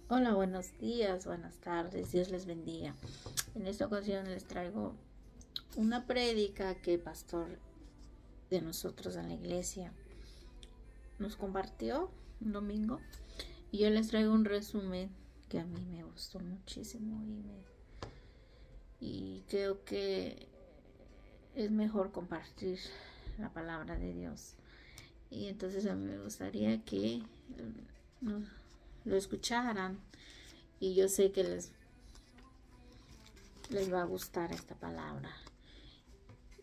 Hola, buenos días, buenas tardes, Dios les bendiga. En esta ocasión les traigo una prédica que el pastor de nosotros en la iglesia nos compartió un domingo y yo les traigo un resumen que a mí me gustó muchísimo y creo que es mejor compartir la palabra de Dios. Y entonces a mí me gustaría que nos, lo escucharan y yo sé que les va a gustar esta palabra.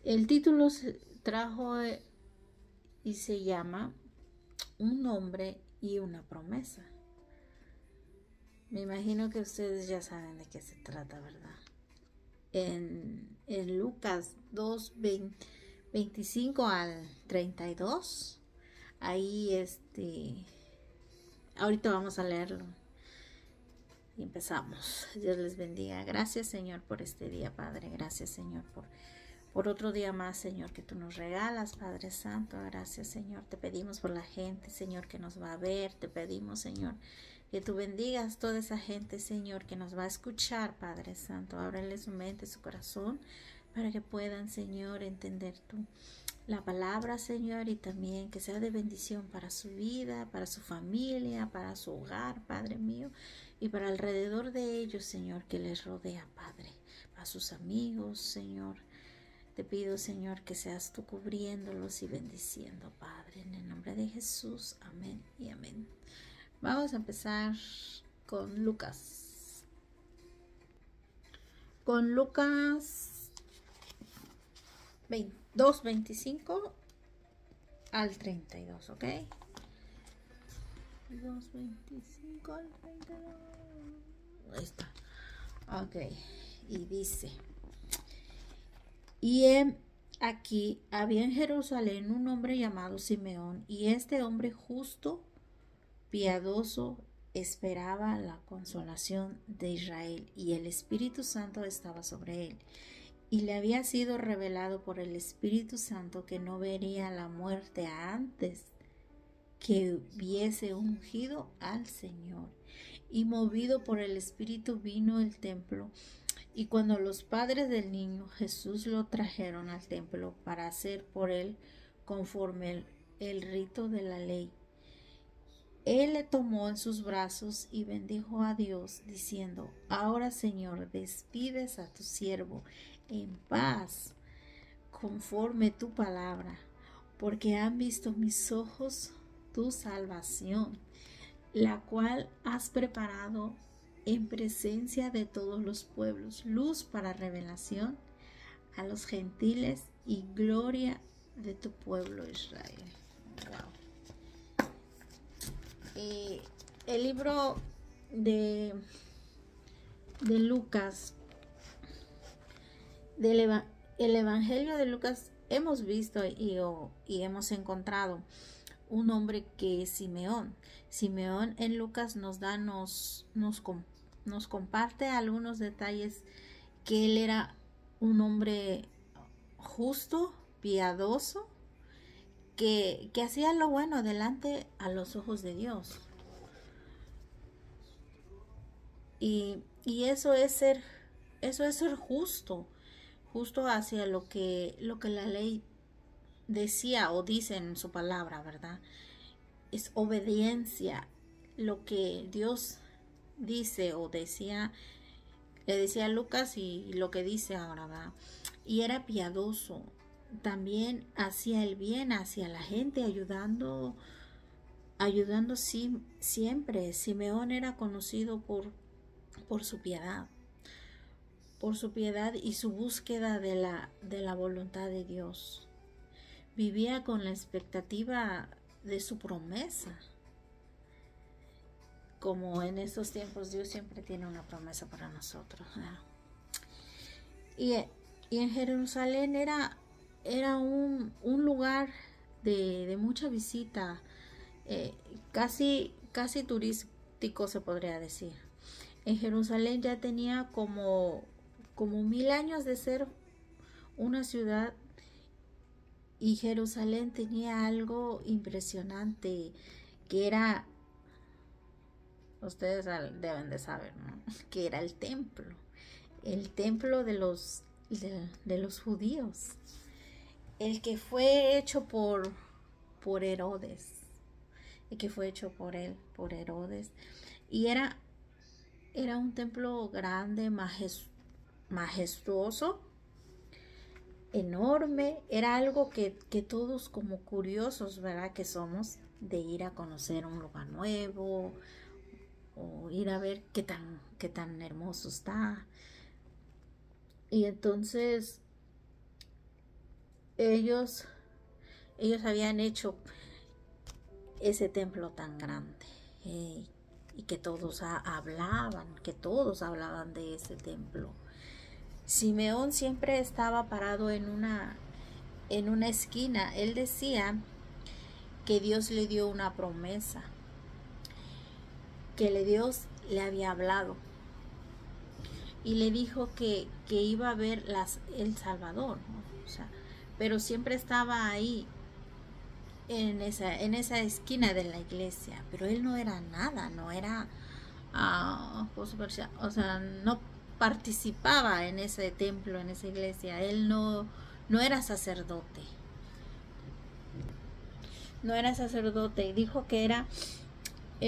El título se trajo y se llama Un hombre y una promesa. Me imagino que ustedes ya saben de qué se trata, ¿verdad? En Lucas 2, 25 al 32, ahí ahorita vamos a leerlo. Y empezamos. Dios les bendiga. Gracias, Señor, por este día, Padre. Gracias, Señor, por otro día más, Señor, que tú nos regalas, Padre Santo. Gracias, Señor. Te pedimos por la gente, Señor, que nos va a ver. Te pedimos, Señor, que tú bendigas toda esa gente, Señor, que nos va a escuchar, Padre Santo. Ábrele su mente, su corazón, para que puedan, Señor, entender la palabra, Señor, y también que sea de bendición para su vida, para su familia, para su hogar, Padre mío, y para alrededor de ellos, Señor, que les rodea, Padre, para sus amigos, Señor. Te pido, Señor, que seas tú cubriéndolos y bendiciendo, Padre, en el nombre de Jesús. Amén y amén. Vamos a empezar con Lucas. Con Lucas 2:25 al 32, ¿ok? 2:25 al 32. Ahí está. Ok. Y dice: Y aquí había en Jerusalén un hombre llamado Simeón, y este hombre justo, piadoso, esperaba la consolación de Israel, y el Espíritu Santo estaba sobre él. Y le había sido revelado por el Espíritu Santo que no vería la muerte antes que hubiese ungido al Señor. Y movido por el Espíritu vino al templo. Y cuando los padres del niño Jesús lo trajeron al templo para hacer por él conforme el rito de la ley, él le tomó en sus brazos y bendijo a Dios, diciendo: Ahora, Señor, despides a tu siervo en paz, conforme tu palabra, porque han visto mis ojos tu salvación, la cual has preparado en presencia de todos los pueblos, luz para revelación a los gentiles y gloria de tu pueblo Israel. Wow. El libro de, de Lucas, el Evangelio de Lucas, hemos visto y hemos encontrado un hombre que es Simeón. Simeón en Lucas nos comparte algunos detalles, que él era un hombre justo, piadoso, que hacía lo bueno delante a los ojos de Dios. Y eso es ser justo, justo hacia lo que la ley decía o dice en su palabra, ¿verdad? Es obediencia. Lo que Dios dice o decía, le decía a Lucas, y lo que dice ahora, va. Y era piadoso. También hacía el bien hacia la gente, ayudando siempre. Simeón era conocido por su piedad, y su búsqueda de la voluntad de Dios. Vivía con la expectativa de su promesa. Como en estos tiempos Dios siempre tiene una promesa para nosotros, ¿verdad? Y, y en Jerusalén era un lugar de mucha visita, casi turístico se podría decir. En Jerusalén ya tenía como 1000 años de ser una ciudad, y Jerusalén tenía algo impresionante, que era Ustedes deben de saber, ¿no? Que era el templo de los judíos, el que fue hecho por Herodes, el que fue hecho por él, por Herodes, y era un templo grande, majestuoso, enorme. Era algo que todos, como curiosos, ¿verdad?, que somos, de ir a conocer un lugar nuevo o ir a ver qué tan hermoso está. Y entonces ellos habían hecho ese templo tan grande, y que todos hablaban de ese templo. Simeón siempre estaba parado en una esquina. Él decía que Dios le dio una promesa, que Dios le había hablado y le dijo que iba a ver el Salvador, ¿no? O sea, pero siempre estaba ahí en esa esquina de la iglesia, pero él no era nada, no era, o sea, no participaba en ese templo, en esa iglesia. Él no era sacerdote, y dijo que él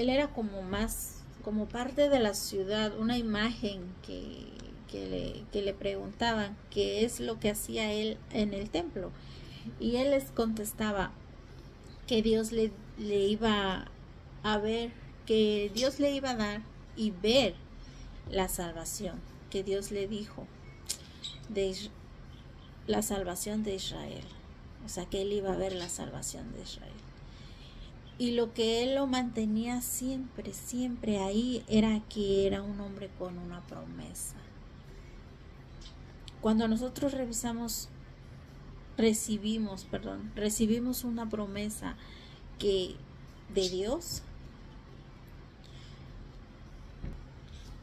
era como parte de la ciudad, una imagen que le preguntaban qué es lo que hacía él en el templo, y él les contestaba que Dios le iba a ver, que Dios le iba a dar y ver la salvación, que Dios le dijo de la salvación de Israel. O sea, que él iba a ver la salvación de Israel. Y lo que él lo mantenía siempre ahí era que era un hombre con una promesa. Cuando nosotros recibimos una promesa de Dios,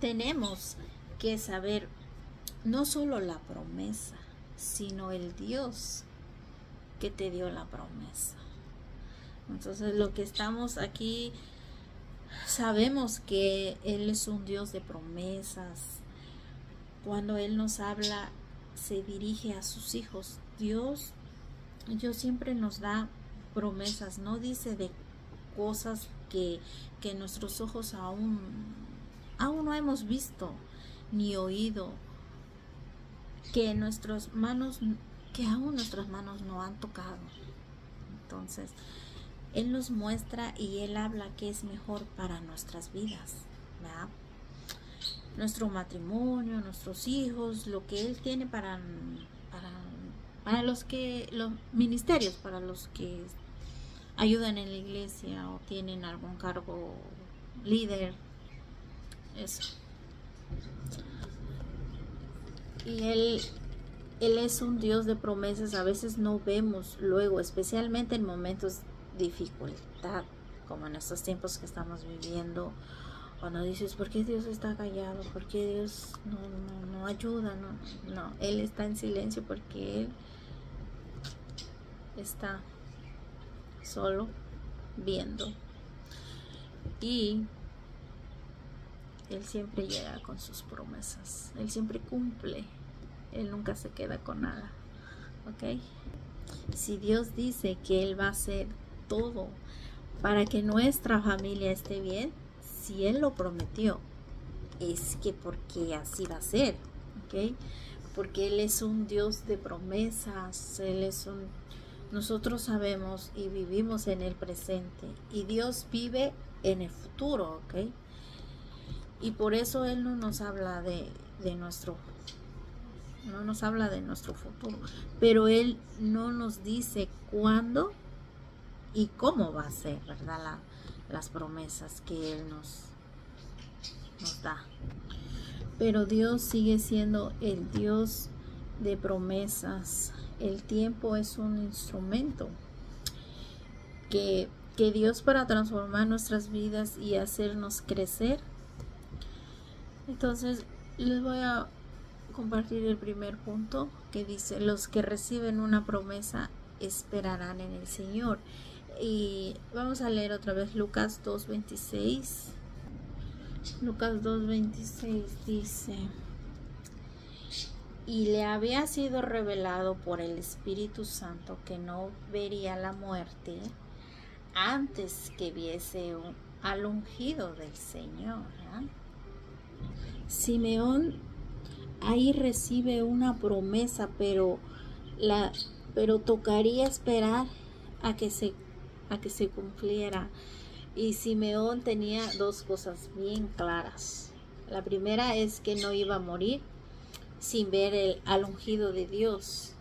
tenemos que saber no solo la promesa, sino el Dios que te dio la promesa. Entonces, lo que estamos aquí, sabemos que Él es un Dios de promesas. Cuando Él nos habla, se dirige a sus hijos. Dios siempre nos da promesas, no dice de cosas que nuestros ojos aún no hemos visto ni oído, que aún nuestras manos no han tocado. Entonces, Él nos muestra y Él habla que es mejor para nuestras vidas, ¿verdad? Nuestro matrimonio, nuestros hijos, lo que Él tiene para los ministerios, para los que ayudan en la iglesia o tienen algún cargo líder, eso. Y Él es un Dios de promesas. A veces no vemos luego, especialmente en momentos de dificultad, como en estos tiempos que estamos viviendo, cuando dices, ¿por qué Dios está callado? ¿Por qué Dios no ayuda? No, Él está en silencio porque Él está solo viendo, y Él siempre llega con sus promesas. Él siempre cumple. Él nunca se queda con nada, ¿ok? Si Dios dice que Él va a hacer todo para que nuestra familia esté bien, si Él lo prometió, es que porque así va a ser, ¿ok? Porque Él es un Dios de promesas. Nosotros sabemos y vivimos en el presente, y Dios vive en el futuro, ¿ok? Y por eso Él no nos habla de nuestro futuro, pero Él no nos dice cuándo y cómo va a ser, ¿verdad? Las promesas que Él nos da. Pero Dios sigue siendo el Dios de promesas. El tiempo es un instrumento que Dios, para transformar nuestras vidas y hacernos crecer. Entonces, les voy a compartir el primer punto, que dice: los que reciben una promesa esperarán en el Señor. Y vamos a leer otra vez Lucas 2:26. Lucas 2:26 dice: y le había sido revelado por el Espíritu Santo que no vería la muerte antes que viese al ungido del Señor. Simeón ahí recibe una promesa, pero tocaría esperar a que se cumpliera. Y Simeón tenía dos cosas bien claras. La primera es que no iba a morir sin ver al ungido de Dios,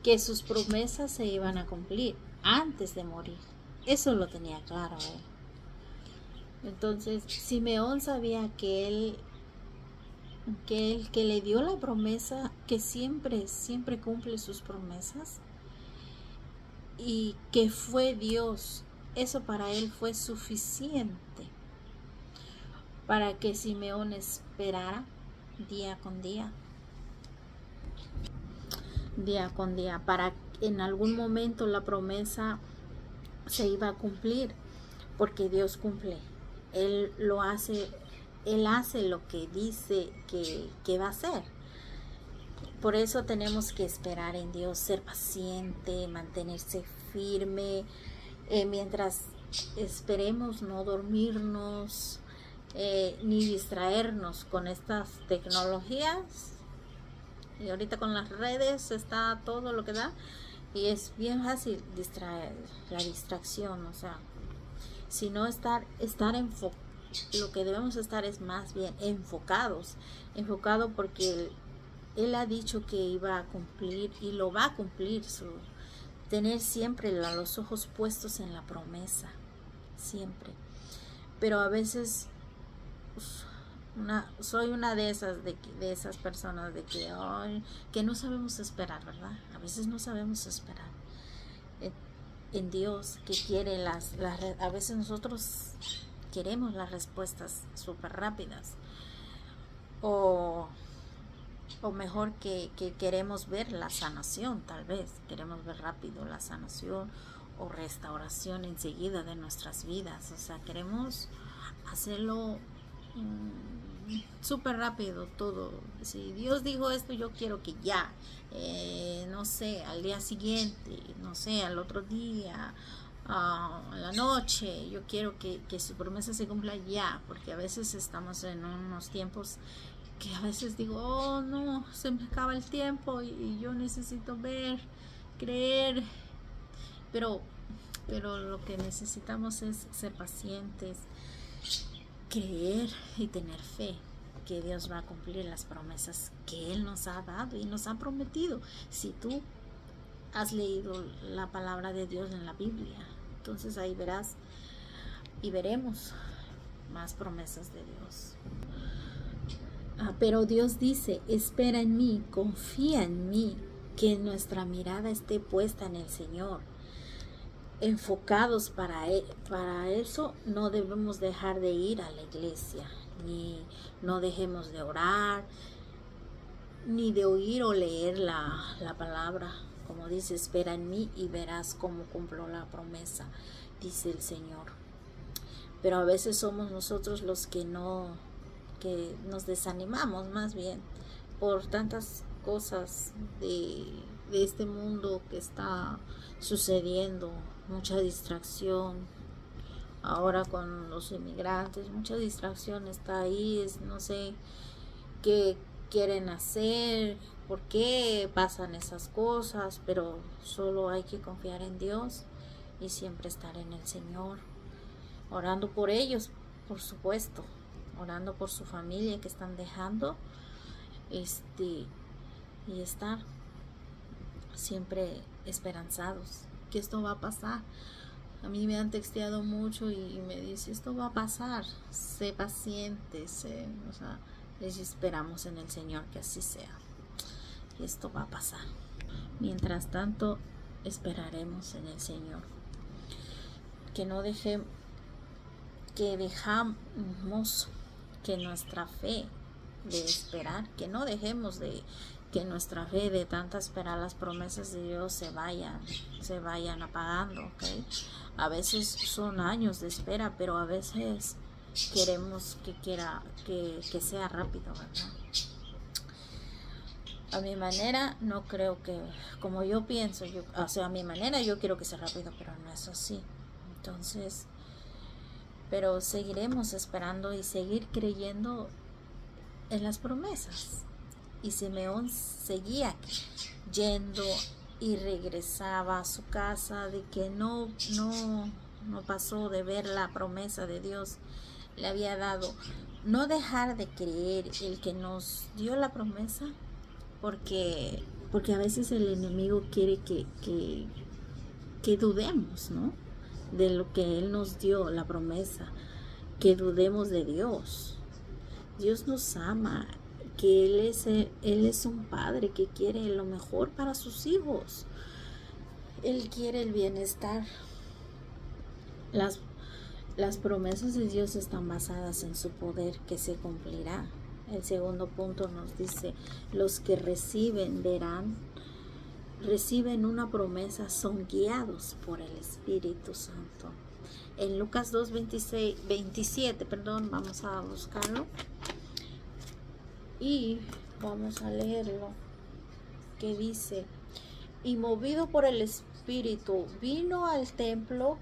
que sus promesas se iban a cumplir antes de morir. Eso lo tenía claro él. Entonces Simeón sabía que él que le dio la promesa, que siempre cumple sus promesas, y que fue Dios. Eso para él fue suficiente para que Simeón esperara día con día, para que en algún momento la promesa se iba a cumplir, porque Dios cumple. Él hace lo que dice que va a hacer. Por eso tenemos que esperar en Dios, ser paciente, mantenerse firme, mientras esperemos, no dormirnos, ni distraernos con estas tecnologías. Y ahorita con las redes está todo lo que da, y es bien fácil la distracción. O sea, sino estar enfocado. Lo que debemos estar es más bien enfocado, porque él ha dicho que iba a cumplir y lo va a cumplir. Tener siempre los ojos puestos en la promesa, siempre. Pero a veces soy una de esas personas que no sabemos esperar, ¿verdad? A veces no sabemos esperar en Dios, que quiere a veces nosotros queremos las respuestas súper rápidas, o mejor que queremos ver la sanación. Tal vez queremos ver rápido la sanación o restauración enseguida de nuestras vidas. O sea, queremos hacerlo súper rápido todo. Si Dios dijo esto, yo quiero que ya, no sé, al día siguiente, no sé, al otro día, a la noche. Yo quiero que su promesa se cumpla ya, porque a veces estamos en unos tiempos que a veces digo, oh no, se me acaba el tiempo y yo necesito ver, creer, pero lo que necesitamos es ser pacientes, creer y tener fe que Dios va a cumplir las promesas que Él nos ha dado y nos ha prometido. Si tú has leído la palabra de Dios en la Biblia, entonces ahí verás y veremos más promesas de Dios. Pero Dios dice: espera en mí, confía en mí, que nuestra mirada esté puesta en el Señor, enfocados para eso. No debemos dejar de ir a la iglesia, ni no dejemos de orar, ni de oír o leer la palabra. Como dice, espera en mí y verás cómo cumplo la promesa, dice el Señor. Pero a veces somos nosotros los que nos desanimamos, más bien, por tantas cosas de este mundo que está sucediendo. Mucha distracción ahora con los inmigrantes, mucha distracción está ahí. No sé qué quieren hacer, por qué pasan esas cosas, pero solo hay que confiar en Dios y siempre estar en el Señor, orando por ellos, por supuesto, orando por su familia que están dejando, y estar siempre esperanzados que esto va a pasar. A mí me han texteado mucho y me dice: esto va a pasar, sé paciente, o sea, les esperamos en el Señor que así sea. Esto va a pasar. Mientras tanto, esperaremos en el Señor. Que dejamos que nuestra fe de esperar, que no dejemos que nuestra fe de tanta esperar las promesas de Dios se vayan apagando, ¿ok? A veces son años de espera, pero a veces queremos que sea rápido, ¿verdad? A mi manera, no creo que, como yo pienso, o sea, a mi manera yo quiero que sea rápido, pero no es así. Entonces, pero seguiremos esperando y seguir creyendo en las promesas. Y Simeón seguía yendo y regresaba a su casa, de que no pasó de ver la promesa de Dios le había dado. No dejar de creer el que nos dio la promesa, porque a veces el enemigo quiere que dudemos, ¿no? De lo que Él nos dio, la promesa, que dudemos de Dios. Dios nos ama, que Él es un padre que quiere lo mejor para sus hijos. Él quiere el bienestar. Las promesas de Dios están basadas en su poder que se cumplirá. El segundo punto nos dice, los que reciben una promesa, son guiados por el Espíritu Santo. En Lucas 2:27, vamos a buscarlo y vamos a leerlo, que dice, y movido por el Espíritu vino al templo,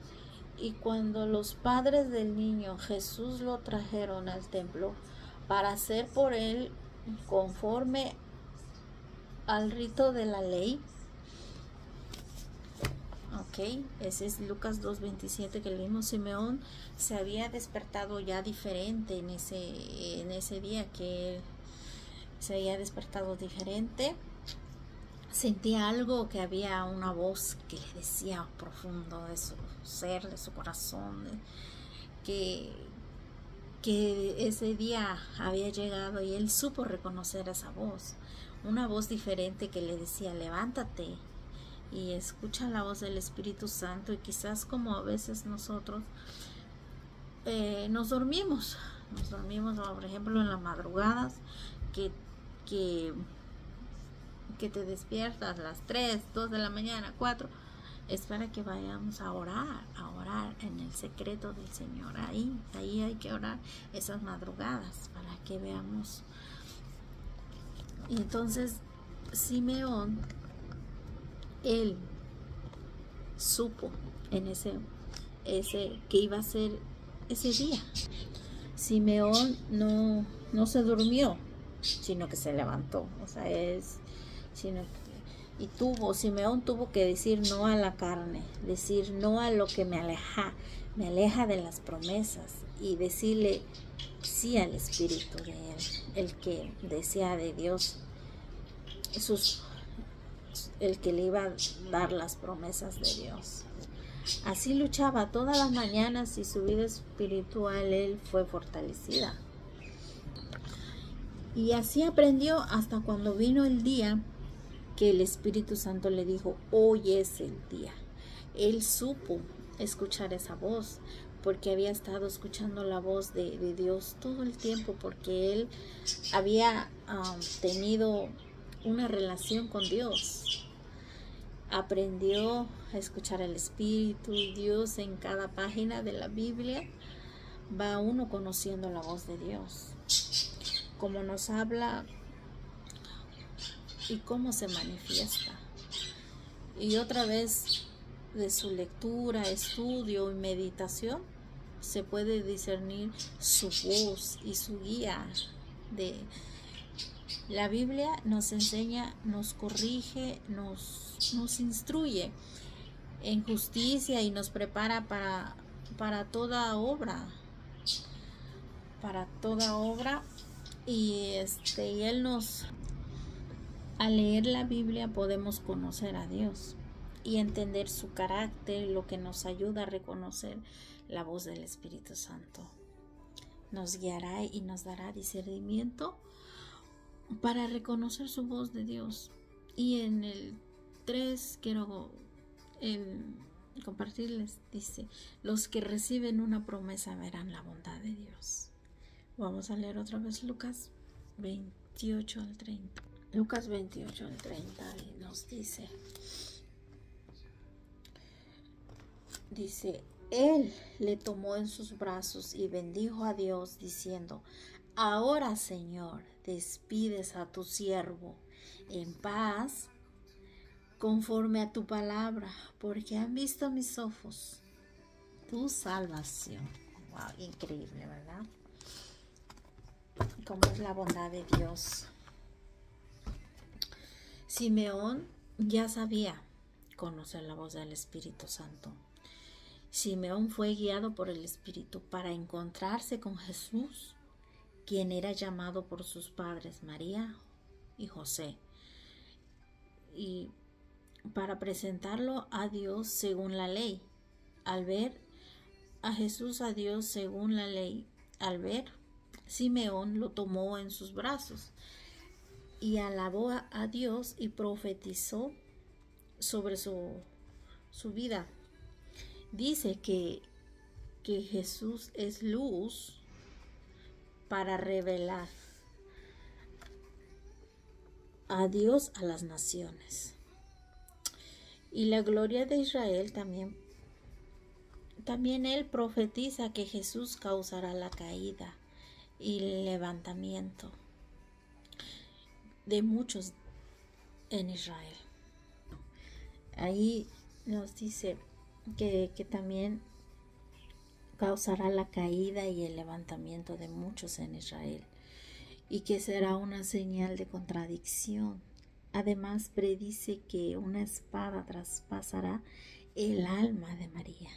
y cuando los padres del niño Jesús lo trajeron al templo para hacer por él conforme al rito de la ley. Ok, ese es Lucas 2:27 que leímos. Simeón se había despertado ya diferente en ese día, que se había despertado diferente. Sentía algo, que había una voz que le decía profundo de su ser, de su corazón, que ese día había llegado, y él supo reconocer esa voz, una voz diferente que le decía, levántate y escucha la voz del Espíritu Santo. Y quizás, como a veces nosotros nos dormimos, por ejemplo, en las madrugadas, que te despiertas a las 3, 2 de la mañana, 4, es para que vayamos a orar en el secreto del Señor. Ahí hay que orar esas madrugadas para que veamos. Y entonces Simeón, él supo en ese que iba a ser ese día. Simeón no se durmió, sino que se levantó. O sea, Simeón tuvo que decir no a la carne, decir no a lo que me aleja de las promesas, y decirle sí al Espíritu de Él, el que desea de Dios, el que le iba a dar las promesas de Dios. Así luchaba todas las mañanas, y su vida espiritual él fue fortalecida. Y así aprendió hasta cuando vino el día que el Espíritu Santo le dijo, hoy es el día. Él supo escuchar esa voz, porque había estado escuchando la voz de Dios todo el tiempo, porque él había tenido una relación con Dios. Aprendió a escuchar el Espíritu. Dios, en cada página de la Biblia va uno conociendo la voz de Dios, cómo nos habla y cómo se manifiesta. Y otra vez, de su lectura, estudio y meditación, se puede discernir su voz y su guía. La Biblia nos enseña, nos corrige, nos instruye en justicia, y nos prepara para toda obra. Y él al leer la Biblia podemos conocer a Dios y entender su carácter, lo que nos ayuda a reconocer la voz del Espíritu Santo. Nos guiará y nos dará discernimiento para reconocer su voz de Dios. Y en el 3 quiero compartirles, dice, los que reciben una promesa verán la bondad de Dios. Vamos a leer otra vez Lucas 28 al 30. Lucas 28 al 30 y nos dice, Él le tomó en sus brazos y bendijo a Dios diciendo: Ahora, Señor, despides a tu siervo en paz, conforme a tu palabra, porque han visto mis ojos tu salvación. Wow, increíble, ¿verdad? Cómo es la bondad de Dios. Simeón ya sabía conocer la voz del Espíritu Santo. Simeón fue guiado por el Espíritu para encontrarse con Jesús, quien era llamado por sus padres María y José, y para presentarlo a Dios según la ley. Al ver a Jesús, a Dios según la ley, Simeón lo tomó en sus brazos y alabó a Dios y profetizó sobre su vida. Dice que Jesús es luz para revelar a Dios a las naciones. Y la gloria de Israel también él profetiza que Jesús causará la caída y el levantamiento de muchos en Israel. Ahí nos dice que también causará la caída y el levantamiento de muchos en Israel, y que será una señal de contradicción. Además, predice que una espada traspasará el alma de María,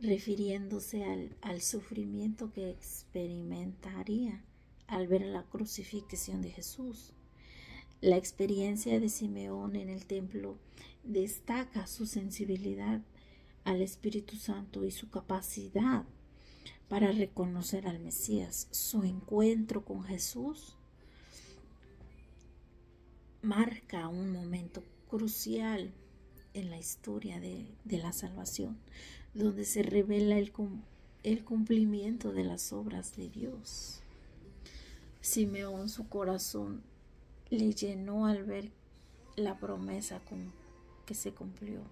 refiriéndose al sufrimiento que experimentaría al ver la crucifixión de Jesús. La experiencia de Simeón en el templo destaca su sensibilidad al Espíritu Santo y su capacidad para reconocer al Mesías. Su encuentro con Jesús marca un momento crucial en la historia de la salvación, donde se revela el cumplimiento de las obras de Dios. Simeón, su corazón le llenó al ver la promesa que se cumplió.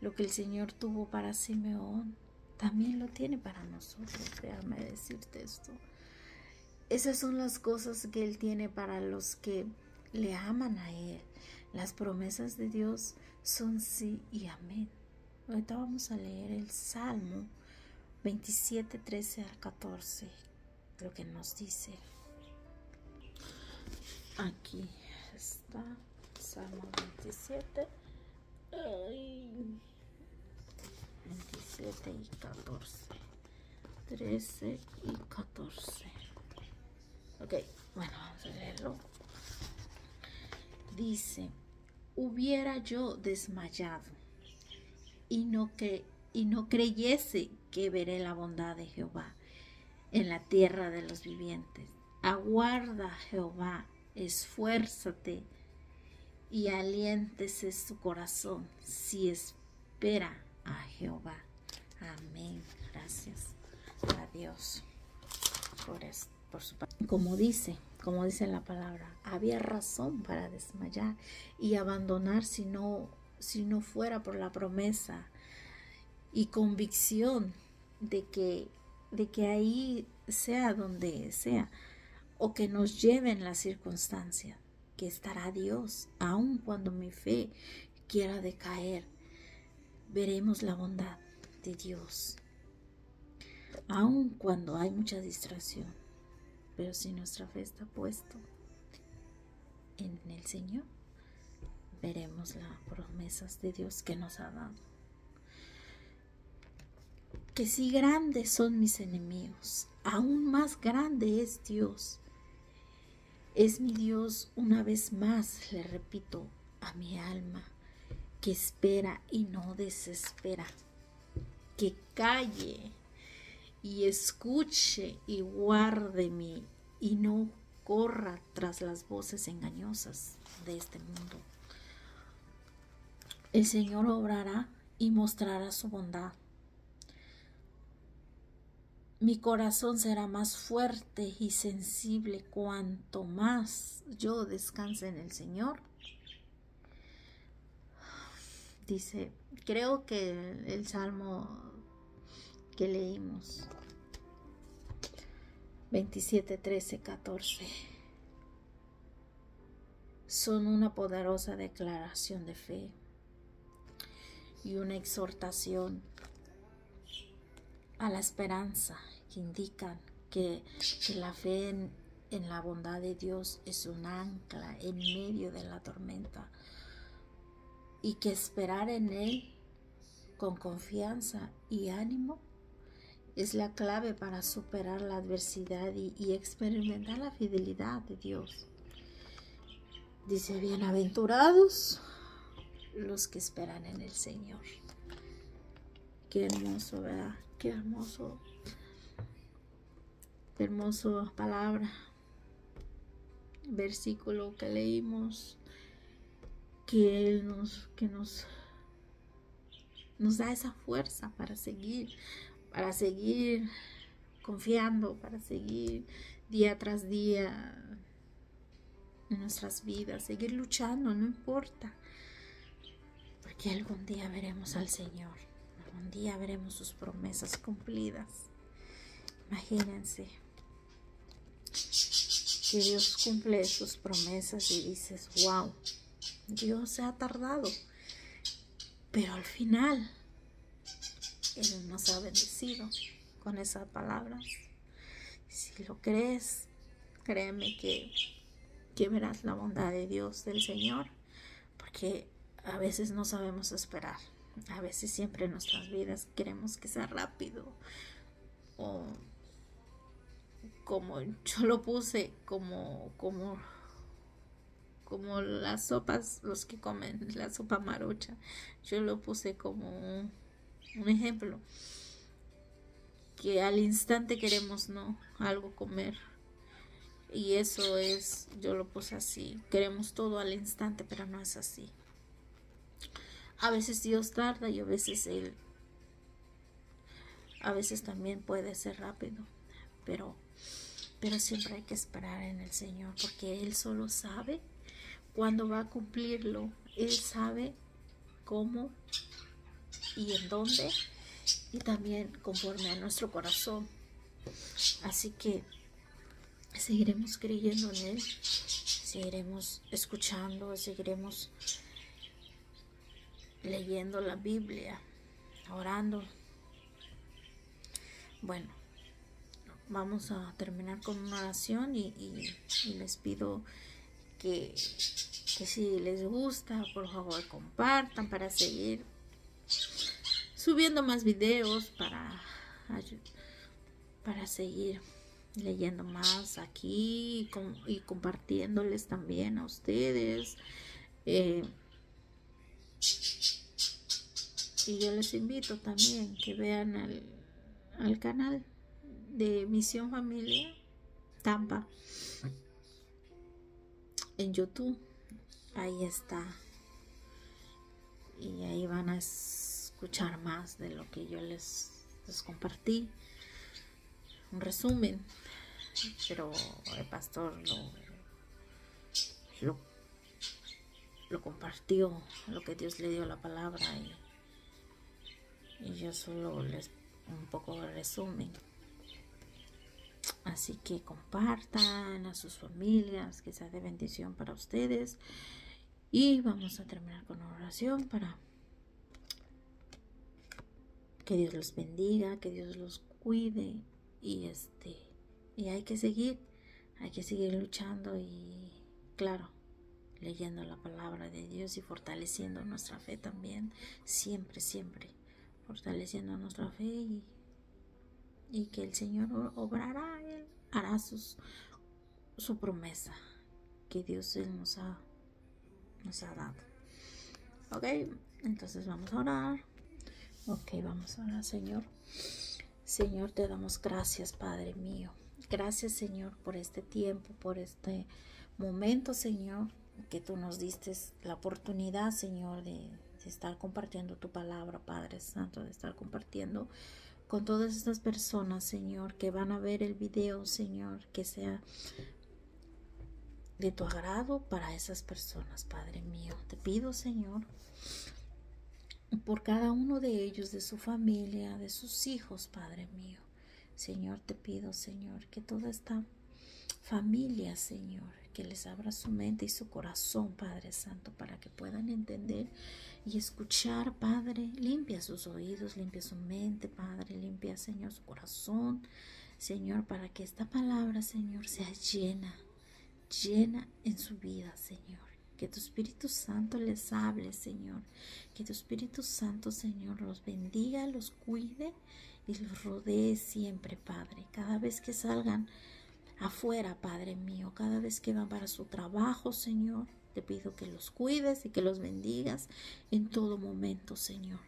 Lo que el Señor tuvo para Simeón, también lo tiene para nosotros. Déjame decirte esto. Esas son las cosas que Él tiene para los que le aman a Él. Las promesas de Dios son sí y amén. Ahorita vamos a leer el Salmo 27, 13 al 14. Lo que nos dice. Aquí está Salmo 27. 27 y 14. 13 y 14. Ok, bueno, vamos a leerlo. Dice: hubiera yo desmayado y no creyese que veré la bondad de Jehová en la tierra de los vivientes. Aguarda, Jehová, esfuérzate y aliéntese su corazón si espera a Jehová. Amén. Gracias a Dios por su palabra. Como dice la palabra, había razón para desmayar y abandonar si no fuera por la promesa y convicción de que ahí sea donde sea, o que nos lleven las circunstancias, que estará Dios. Aun cuando mi fe quiera decaer, veremos la bondad de Dios. Aun cuando hay mucha distracción, pero si nuestra fe está puesta en el Señor, veremos las promesas de Dios que nos ha dado. Que si grandes son mis enemigos, aún más grande es Dios. Es mi Dios, una vez más le repito a mi alma, que espera y no desespera, que calle y escuche y guárdeme y no corra tras las voces engañosas de este mundo. El Señor obrará y mostrará su bondad. Mi corazón será más fuerte y sensible cuanto más yo descanse en el Señor. Dice, creo que el salmo que leímos, 27, 13, 14, son una poderosa declaración de fe y una exhortación a la esperanza, que indican que la fe en la bondad de Dios es un ancla en medio de la tormenta, y que esperar en Él con confianza y ánimo es la clave para superar la adversidad y experimentar la fidelidad de Dios. Dice, bienaventurados los que esperan en el Señor. Qué hermoso, ¿verdad? Qué hermoso palabra, versículo que leímos, que Él nos da esa fuerza para seguir confiando, para seguir día tras día en nuestras vidas, seguir luchando, no importa, porque algún día veremos al Señor, algún día veremos sus promesas cumplidas. Imagínense que Dios cumple sus promesas y dices, wow, Dios se ha tardado, pero al final Él nos ha bendecido con esas palabras. Si lo crees, créeme que verás la bondad de Dios, del Señor, porque a veces no sabemos esperar. A veces siempre en nuestras vidas queremos que sea rápido, o como yo lo puse, como las sopas, los que comen la sopa marucha, yo lo puse como un ejemplo, que al instante queremos algo comer, y eso es, yo lo puse así, queremos todo al instante, pero no es así. A veces Dios tarda y a veces también puede ser rápido, pero siempre hay que esperar en el Señor, porque Él solo sabe cuándo va a cumplirlo. Él sabe cómo y en dónde, y también conforme a nuestro corazón. Así que seguiremos creyendo en Él, seguiremos escuchando, seguiremos leyendo la Biblia, orando. Bueno, vamos a terminar con una oración y les pido que si les gusta, por favor compartan para seguir subiendo más videos, para seguir leyendo más aquí y compartiéndoles también a ustedes. Y yo les invito también que vean al canal de Misión Familia Tampa en YouTube. Ahí está, y ahí van a escuchar más de lo que yo les compartí, un resumen, pero el pastor lo compartió, lo que Dios le dio la palabra, y yo solo les un poco de resumen. Así que compartan a sus familias, que sea de bendición para ustedes. Y vamos a terminar con una oración para que Dios los bendiga, que Dios los cuide, y hay que seguir luchando, y claro, leyendo la palabra de Dios y fortaleciendo nuestra fe también, siempre fortaleciendo nuestra fe, y que el Señor obrará, Él hará su promesa que Dios nos ha dado. Ok, entonces vamos a orar. Vamos a orar. Señor, te damos gracias, Padre mío. Gracias, Señor, por este tiempo, por este momento, Señor, que tú nos diste la oportunidad, Señor, de estar compartiendo tu palabra, Padre Santo, de estar compartiendo con todas estas personas, Señor, que van a ver el video, Señor, que sea de tu agrado para esas personas, Padre mío. Te pido, Señor, por cada uno de ellos, de su familia, de sus hijos, Padre mío. Señor, te pido, Señor, que toda esta familia, Señor, que les abra su mente y su corazón, Padre Santo, para que puedan entender y escuchar, Padre. Limpia sus oídos, limpia su mente, Padre, limpia, Señor, su corazón, Señor, para que esta palabra, Señor, sea llena en su vida, Señor. Que tu Espíritu Santo les hable, Señor. Que tu Espíritu Santo, Señor, los bendiga, los cuide y los rodee siempre, Padre. Cada vez que salgan afuera, Padre mío, cada vez que van para su trabajo, Señor, te pido que los cuides y que los bendigas en todo momento, Señor.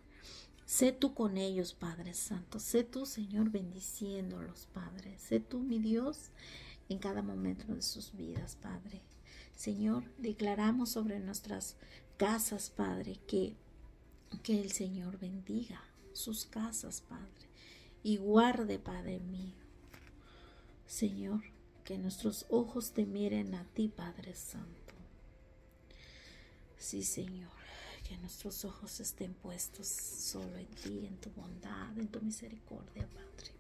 Sé tú con ellos, Padre Santo. Sé tú, Señor, bendiciéndolos, Padre. Sé tú, mi Dios, en cada momento de sus vidas, Padre. Señor, declaramos sobre nuestras casas, Padre, que el Señor bendiga sus casas, Padre, y guarde, Padre mío. Señor, que nuestros ojos te miren a ti, Padre Santo. Sí, Señor, que nuestros ojos estén puestos solo en ti, en tu bondad, en tu misericordia, Padre,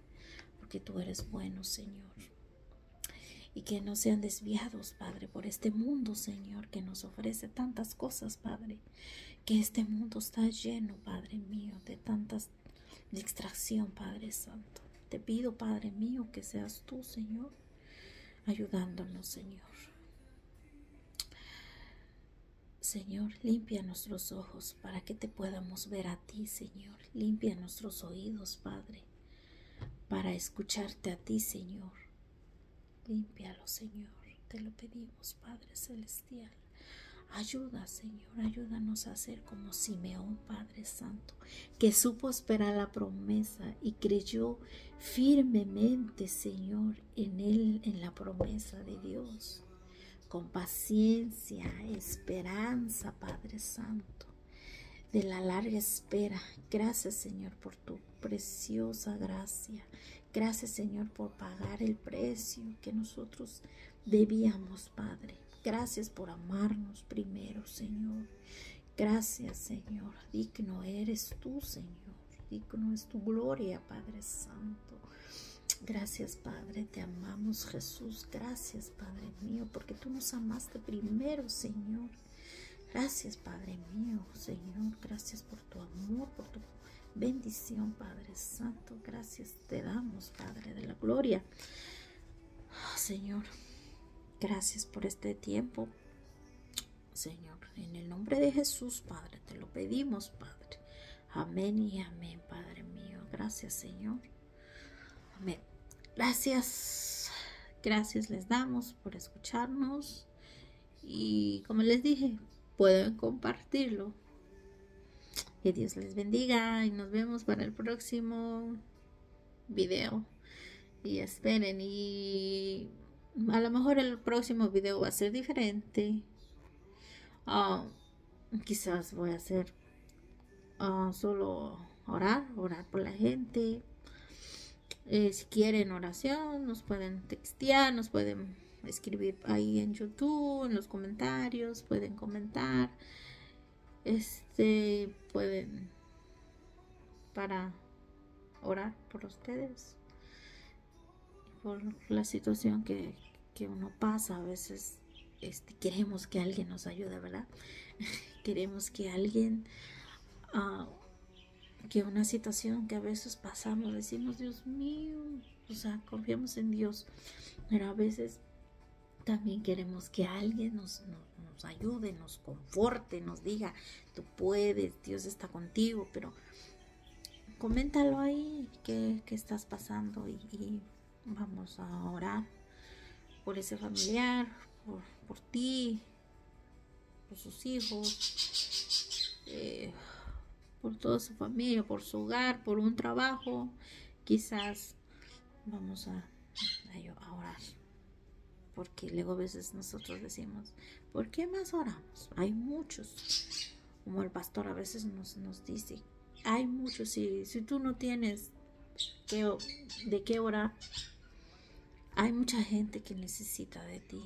porque tú eres bueno, Señor. Y que no sean desviados, Padre, por este mundo, Señor, que nos ofrece tantas cosas, Padre. Que este mundo está lleno, Padre mío, de tantas distracción, Padre Santo. Te pido, Padre mío, que seas tú, Señor, ayudándonos, Señor. Señor, limpia nuestros ojos para que te podamos ver a ti, Señor. Limpia nuestros oídos, Padre, para escucharte a ti, Señor. Límpialo, Señor, te lo pedimos, Padre Celestial. Ayuda, Señor, ayúdanos a ser como Simeón, Padre Santo, que supo esperar la promesa y creyó firmemente, Señor, en la promesa de Dios. Con paciencia, esperanza, Padre Santo, de la larga espera. Gracias, Señor, por tu preciosa gracia. Gracias, Señor, por pagar el precio que nosotros debíamos, Padre. Gracias por amarnos primero, Señor. Gracias, Señor. Digno eres tú, Señor. Digno es tu gloria, Padre Santo. Gracias, Padre. Te amamos, Jesús. Gracias, Padre mío, porque tú nos amaste primero, Señor. Gracias, Padre mío, Señor. Gracias por tu amor, por tu bendición, Padre Santo. Gracias te damos, Padre de la gloria. Señor, gracias por este tiempo, Señor. En el nombre de Jesús, Padre, te lo pedimos, Padre. Amén y amén, Padre mío. Gracias, Señor. Amén. Gracias. Gracias les damos por escucharnos. Y como les dije, pueden compartirlo. Que Dios les bendiga y nos vemos para el próximo video. Y esperen, y a lo mejor el próximo video va a ser diferente. Quizás voy a hacer solo orar por la gente. Si quieren oración, nos pueden textear, nos pueden escribir ahí en YouTube, en los comentarios, pueden comentar. Pueden para orar por ustedes, por la situación que uno pasa. A veces queremos que alguien nos ayude, ¿verdad? Queremos que alguien, que una situación que a veces pasamos, decimos, Dios mío, o sea, confiamos en Dios, pero a veces también queremos que alguien nos ayude, nos conforte, nos diga, tú puedes, Dios está contigo. Pero coméntalo ahí, qué estás pasando, y vamos a orar por ese familiar, por ti, por sus hijos, por toda su familia, por su hogar, por un trabajo. Quizás vamos a orar, porque luego a veces nosotros decimos, ¿por qué más oramos? Hay muchos, como el pastor a veces nos dice, hay muchos. Si tú no tienes de qué orar, hay mucha gente que necesita de ti.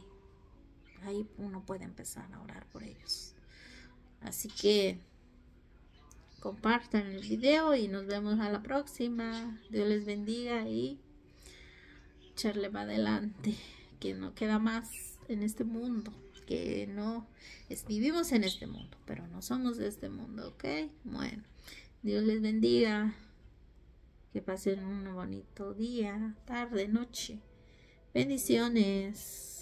Ahí uno puede empezar a orar por ellos. Así que compartan el video y nos vemos a la próxima. Dios les bendiga y echarle para adelante, que no queda más en este mundo, que no vivimos en este mundo, pero no somos de este mundo, ¿ok? Bueno, Dios les bendiga, que pasen un bonito día, tarde, noche. Bendiciones.